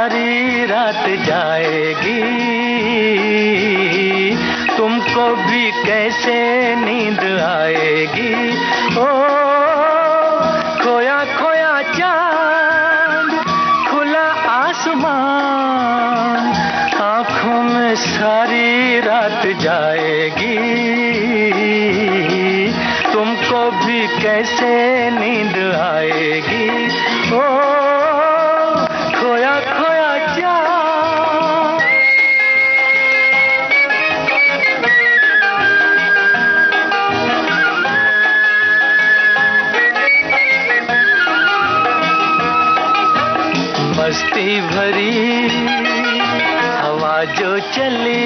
सारी रात जाएगी, तुमको भी कैसे नींद आएगी। ओ खोया खोया चांद, खुला आसमान, आँखों में सारी रात जाएगी, तुमको भी कैसे नींद आएगी। ओ खोया खोया चांद। मस्ती भरी हवा जो चली,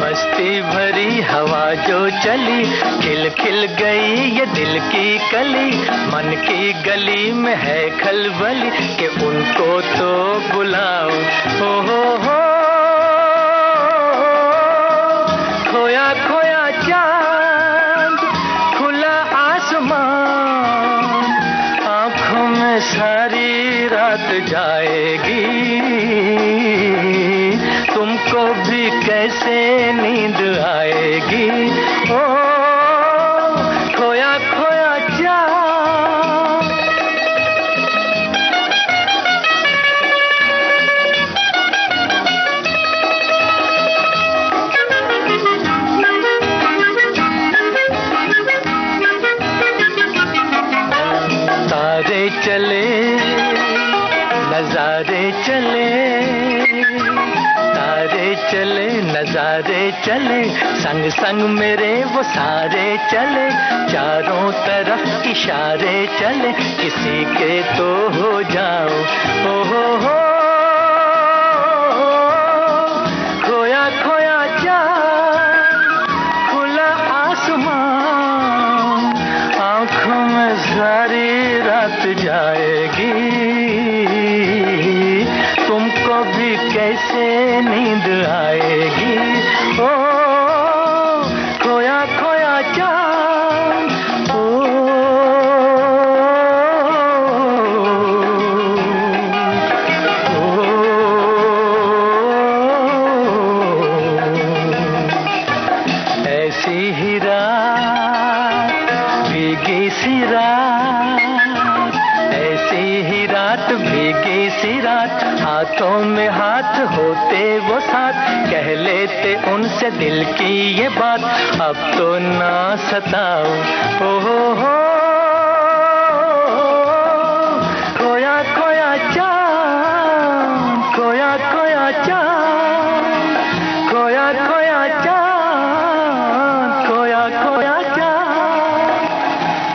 मस्ती भरी हवा जो चली, खिल खिल गई ये दिल की कली। मन की गली में है खलबली कि उनको तो बुलाओ। हो खोया खोया चांद, खुला आसमान, आँखों में सारी रात जाएगी, तुमको भी कैसे नींद आएगी। ओ खोया खोया चांद। तारे चले नजारे चले, तारे चले नजारे चले, संग संग मेरे वो सारे चले, चारों तरफ इशारे चले, किसी के तो हो जाओ। हो खोया खोया चांद, खुला आसमान, आँखों में सारी रात जाएगी, तुमको भी कैसे नींद आएगी। ओ खोया खोया चांद। ओ ऐसी ही रात, भीगी सी रात, ऐसी ही रात, भीगी सी रात, हाथों में हाथ होते वो साथ, कह लेते उनसे दिल की ये बात, अब तो ना सताओ। हो खोया खोया चांद, खोया खोया चांद, खोया खोया चांद, खोया खोया चांद,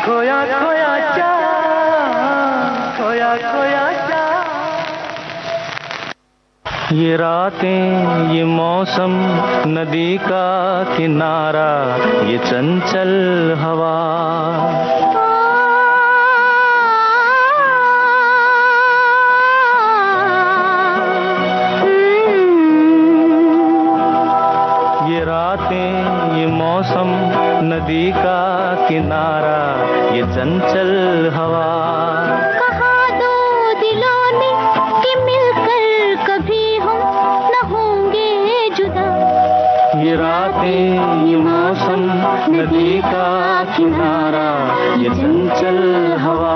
खोया खोया चांद, खोया खोया चांद। ये रातें, ये मौसम, नदी का किनारा, ये चंचल हवा, ये रातें, ये मौसम, नदी का किनारा, ये चंचल हवा। ये रातें, ये मौसम, नदी का किनारा, ये चंचल हवा।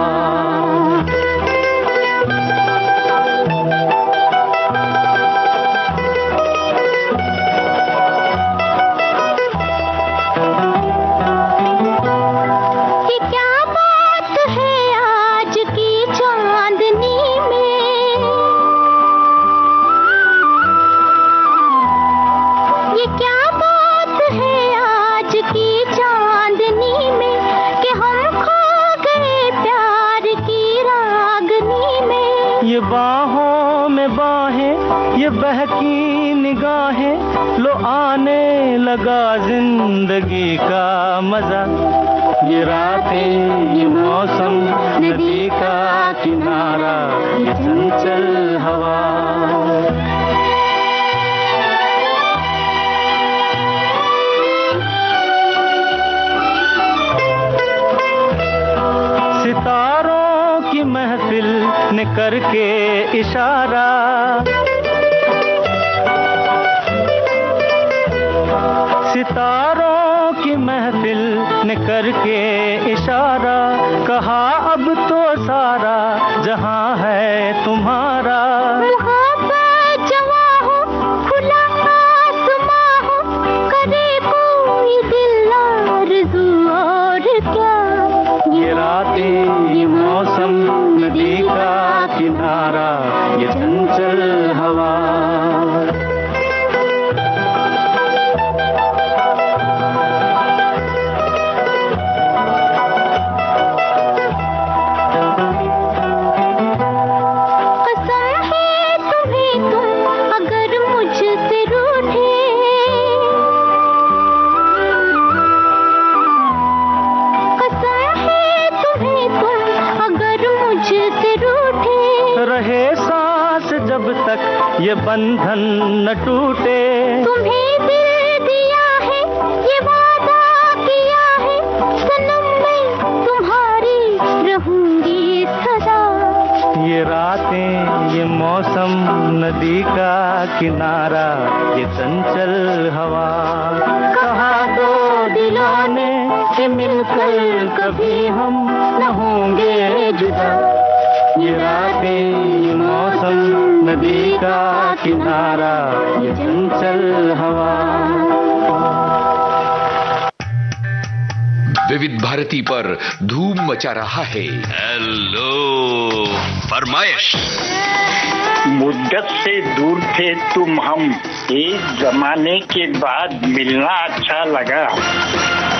ये बाहों में बाहें, ये बहकी निगाहें, लो आने लगा जिंदगी का मजा। ये रातें, ये मौसम, नदी का किनारा, ये चंचल हवा। सितारों की महफिल ने करके इशारा, सितारों की महफिल ने करके इशारा, कहा अब तो सारा जहां है तुम्हारा। मुहब्बत जवा हो, खुला आसमां हो, करे कोई दिल आरज़ू और क्या। ये रातें, ये मौसम, नदी का किनारा, ये चंचल हवा। रहे सांस जब तक ये बंधन न टूटे, तुम्हें दिल दिया है, ये वादा किया है, सनम मैं तुम्हारी रहूंगी सदा। ये रातें, ये मौसम, नदी का किनारा, ये चंचल हवा। कहा दो दिलों ने कि मिलकर कभी हम न होंगे जुदा। ये रातें, ये मौसम, नदी का किनारा, ये चंचल हवा। विविध भारती पर धूम मचा रहा है हेलो फरमाइश। मुद्दत से दूर थे तुम हम, एक जमाने के बाद मिलना अच्छा लगा।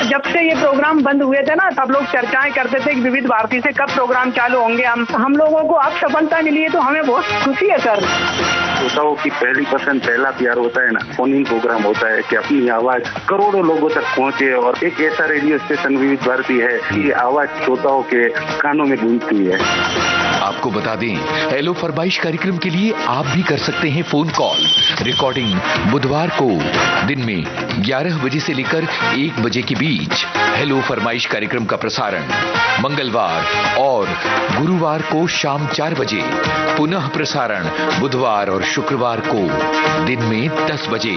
जब से ये प्रोग्राम बंद हुए थे ना, सब लोग चर्चाएं करते थे कि विविध भारती से कब प्रोग्राम चालू होंगे। हम लोगों को अब सफलता मिली है तो हमें बहुत खुशी है सर। श्रोताओं की पहली पसंद, पहला प्यार होता है ना, फोन इन प्रोग्राम होता है कि अपनी आवाज करोड़ों लोगों तक पहुंचे। और एक ऐसा रेडियो स्टेशन विविध भारती है कि आवाज श्रोताओं के कानों में गूंजती है। आपको बता दें, हेलो फरमाइश कार्यक्रम के लिए आप भी कर सकते हैं फोन कॉल। रिकॉर्डिंग बुधवार को दिन में 11 बजे से लेकर 1 बजे के बीच। हेलो फरमाइश कार्यक्रम का प्रसारण मंगलवार और गुरुवार को शाम 4 बजे। पुनः प्रसारण बुधवार और शुक्रवार को दिन में 10 बजे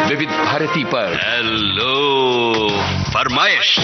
विविध भारती पर हेलो फरमाइश।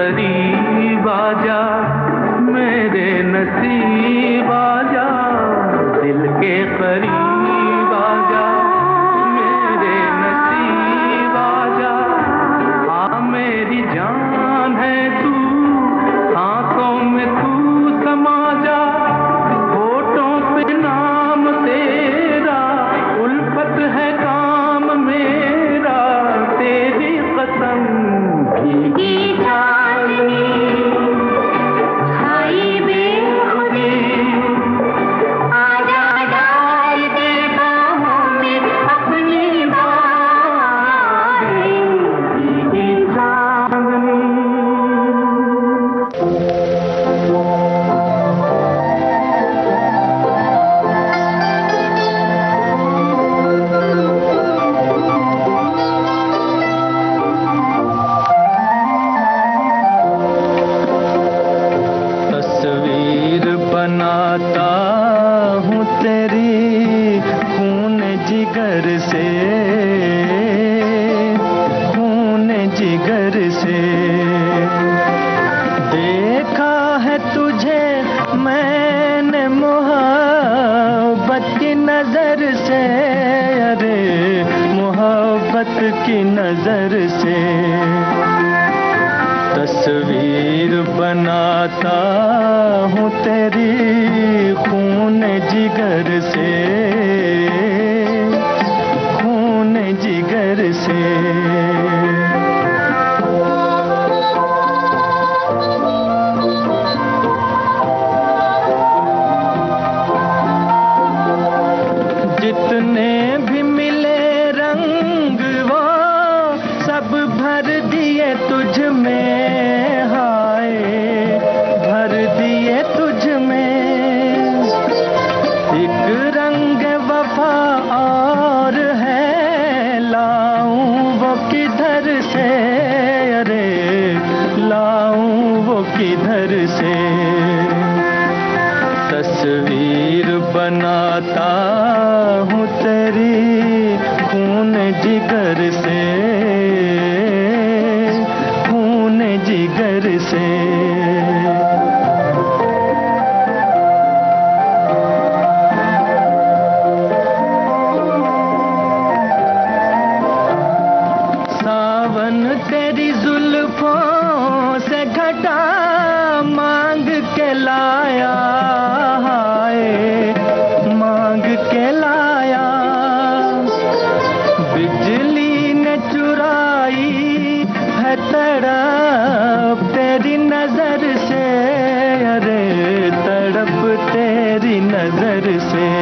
करीब आजा, मेरे नसीब आजा, दिल के करीब आजा, मेरे नसीब आजा। हाँ मेरी जान है तू, आंखों में तू समा जा, होठों पे नाम तेरा, उल्फत है काम मेरा, तेरी कसम भीगी चांदनी छाई बेखुदी, आजा डाल दे बाहों में अपनी बाहें, भीगी चांदनी। तस्वीर बनाता हूँ तेरी खून जिगर से, खून जिगर से। देखा है तुझे मैंने मोहब्बत की नजर से, अरे मोहब्बत की नजर से। तस्वीर बनाता हूँ तेरी खून जिगर से, खून जिगर से। जितने भी मिले रंग वो सब भर दिए तुझ में, हाय भर दिए तुझ में। एक रंग वफा और है, लाऊं वो किधर से, अरे लाऊं वो किधर से। तस्वीर बनाता हूँ तेरी खून जिगर से, खून जिगर से। सावन तेरी जुल्फों से घटा मांग के लाया, मांग के लाया। बिजली ने चुराई है तड़प तेरी नजर से, अरे तड़प तेरी नजर से।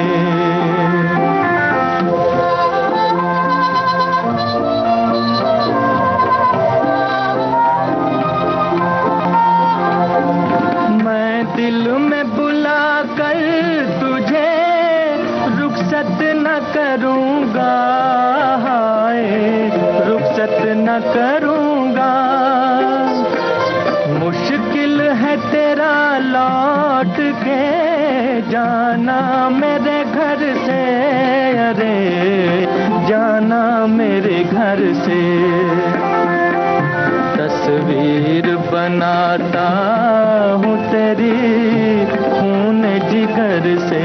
मैं दिल में बुला कर तुझे रुखसत न करूँगा, हाय रुखसत न करूँगा। मुश्किल है तेरा लौट के जाना मेरे घर से, अरे जाना मेरे घर से। तस्वीर बनाता हूँ तेरी खून जिगर से,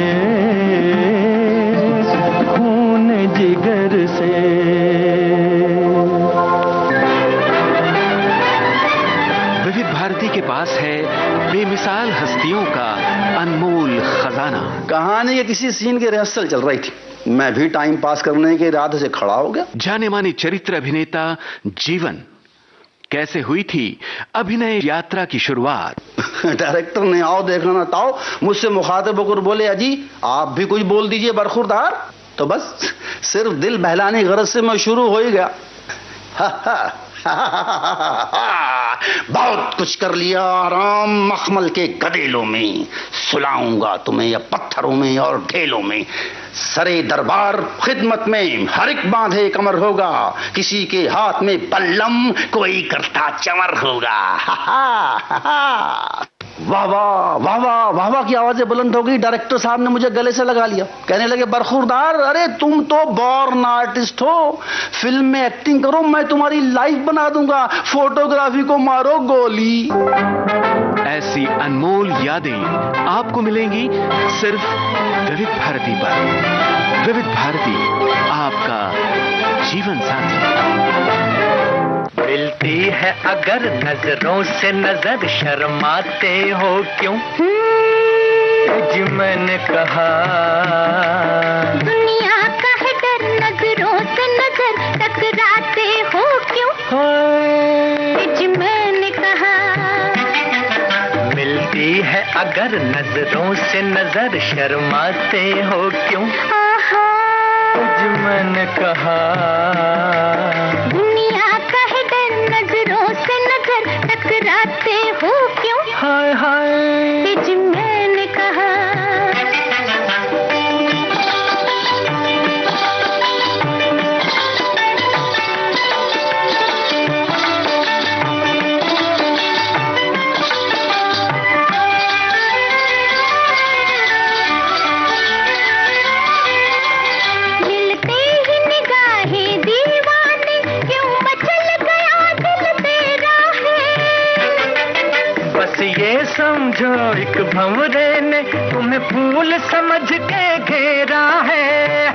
खून जिगर से। विविध भारती के पास है बेमिसाल हस्तियों का अनमोल खजाना। कहानी के किसी सीन की रिहर्सल चल रही थी, मैं भी टाइम पास करने के इरादे से खड़ा हो गया। जाने माने चरित्र अभिनेता जीवन, कैसे हुई थी अभिनय यात्रा की शुरुआत? डायरेक्टर ने आओ देखा ना ताओ मुझसे मुखातिब होकर बोले, अजी आप भी कुछ बोल दीजिए बरखुरदार। तो बस सिर्फ दिल बहलाने की गरज से मैं शुरू हो ही गया। बहुत कुछ कर लिया आराम मखमल के गदेलों में, सुलाऊंगा तुम्हें या पत्थरों में और ढेलों में। सरे दरबार खिदमत में हर एक बांधे कमर होगा, किसी के हाथ में बल्लम कोई करता चमर होगा। वाह वाह वाह वाह वाह वाह की आवाजें बुलंद हो गई। डायरेक्टर साहब ने मुझे गले से लगा लिया, कहने लगे बरखुरदार, अरे तुम तो बॉर्न आर्टिस्ट हो, फिल्म में एक्टिंग करो, मैं तुम्हारी लाइफ बना दूंगा, फोटोग्राफी को मारो गोली। ऐसी अनमोल यादें आपको मिलेंगी सिर्फ विविध भारती पर। विविध भारती, आपका जीवन साथी। मिलती है अगर नजरों से नजर, शर्माते हो क्यों? जी मैंने कहा दुनिया का है डर, नजरों से नजर टकराते हो क्यों? जी मैंने कहा मिलती है अगर नजरों से नजर, शर्माते हो क्यों? जी मैंने कहा दुनिया का है डर, नजरों से नजर टकराते हो क्यों? हाय हाय जी मैंने कहा समझो एक भंवरे ने तुम्हें फूल समझ के घेरा है।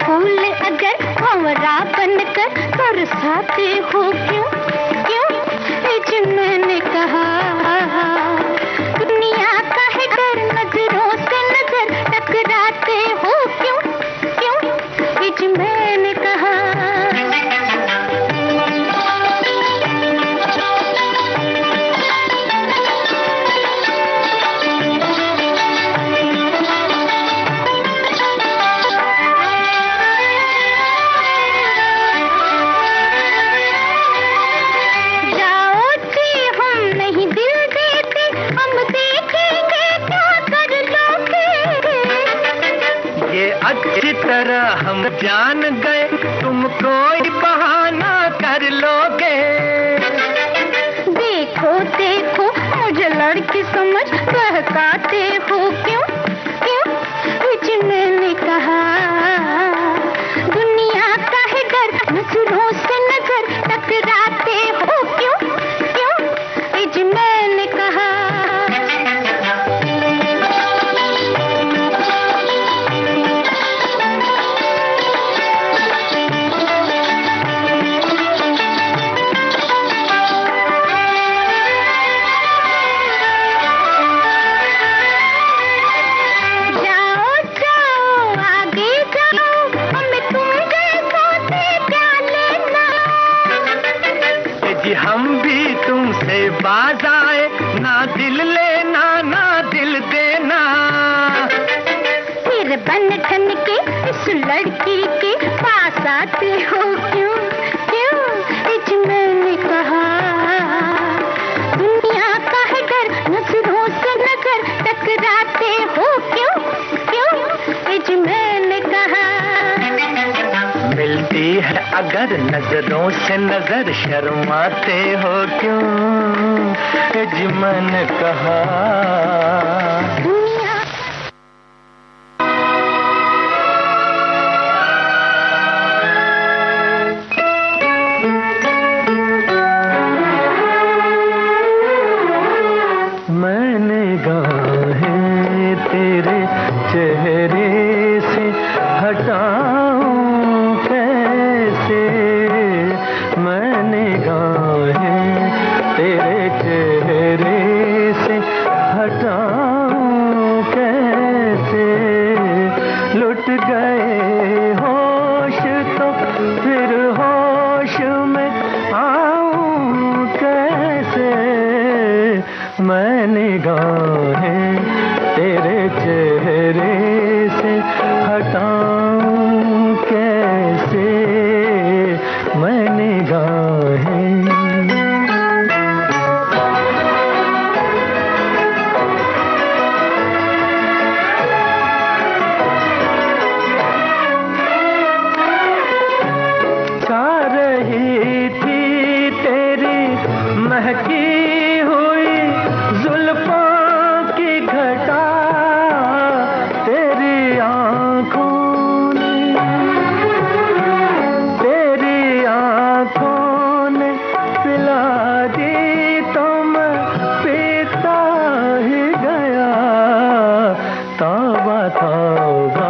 फूल अगर भंवरा बनकर बरसाते हो क्यों? क्यों? जी मैंने कहा दुनिया का है डर, नजरों से नजर टकराते हो क्यों? क्यों? जी मैंने कहा तरह हम जान गए तुम कोई बहाना कर लोगे। देखो देखो मुझे लड़की समझ बहकाते हो क्यों? क्यों? जी मैंने कहा दुनिया का है डर, नजरों से नजर टकराते हो क्यों? क्यों? जी मैंने कहा हम भी तुमसे बाज आए, ना दिल लेना ना दिल देना। फिर बन ठन के इस लड़की के पास आते हो क्यों? क्यों? जी मैंने कहा दुनिया का है डर, नजरों से नजर टकराते हो क्यों? क्यों? जी मैंने कहा मिलती है अगर नजरों से नजर, शर्माते हो क्यों? जी मैंने कहा मैंने गाहें तेरे चेहरे से हटाऊं कैसे? मैंने गाहें तेरे चेहरे से हटाऊं कैसे? लुट गए होश तो फिर होश में आऊं कैसे? मैंने गाहें तेरे चेहरे से हटाऊं कैसे? मैंने गाहें चा रही थी तेरी महकी हुई तौबा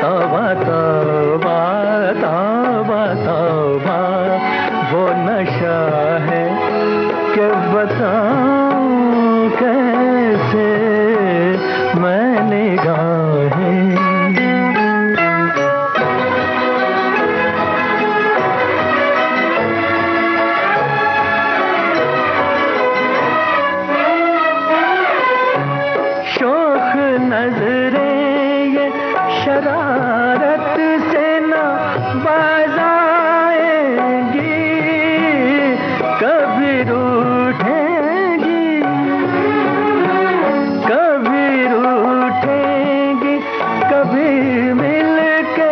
तौबा तौबा तौबा तौबा वो नशा है कि बताऊं कैसे मैं निगाहें। नजरें ये शरारत से न बाज आएंगी, कभी रूठेंगी कभी रूठेंगी, कभी मिल के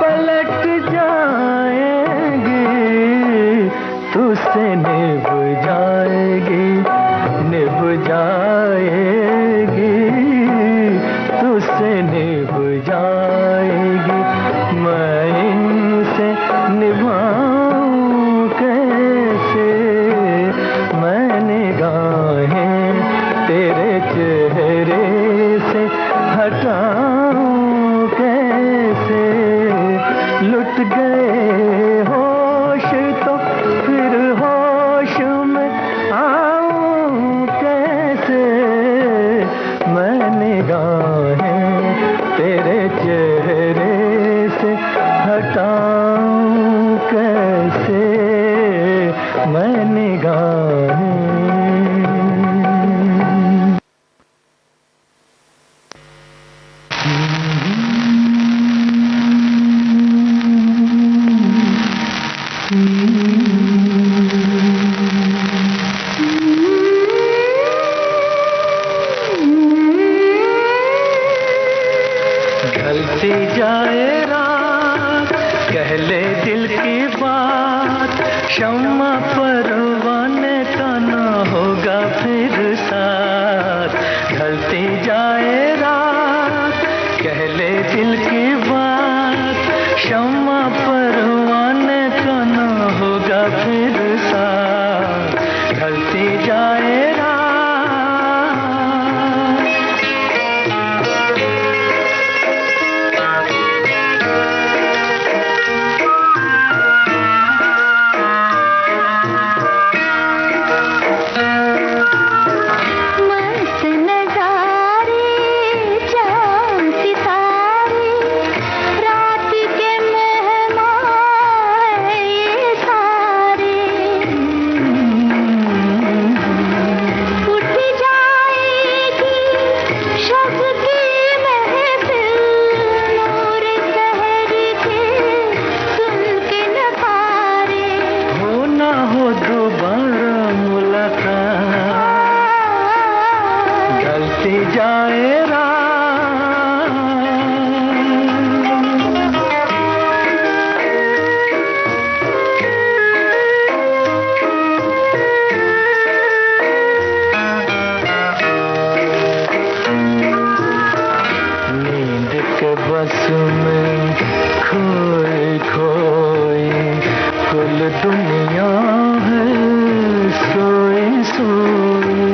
पलट जाएंगी, तुझसे निभ जाएगी निभ जाएगी, तुझसे निभ जाएगी, मैं इनसे निभाऊं कैसे मैं निगाहें तेरे चेहरे से हटाऊं कैसे। लुट गए होश तो फिर होश में आऊं कैसे मैं निगाहें तेरे चेहरे से हटाऊं कैसे मैं निगाहें। ढलती जाए रात कह ले दिल की बात, शम्मा परवाने का ना होगा फिर साथ। ढलती जाए रात कह ले दिल की बात, शम्मा परवाने का ना होगा फिर साथ। ढलती जाए रात दुनिया है सोई सोई।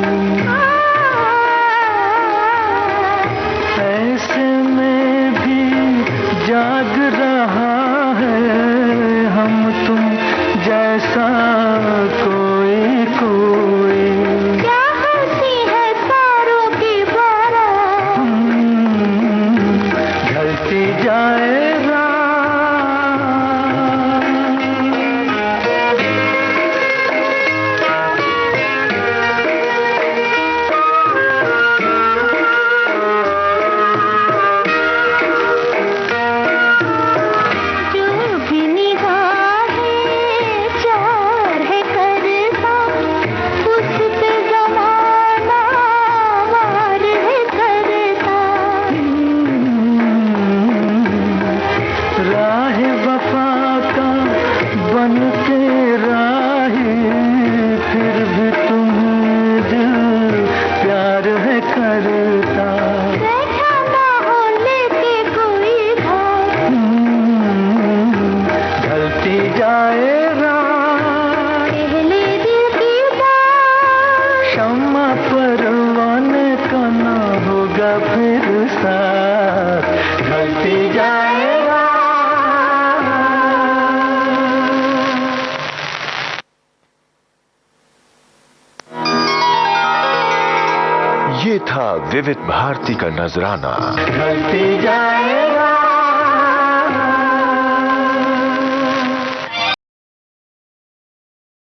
ये था विविध भारती का नजराना। ढलती जाए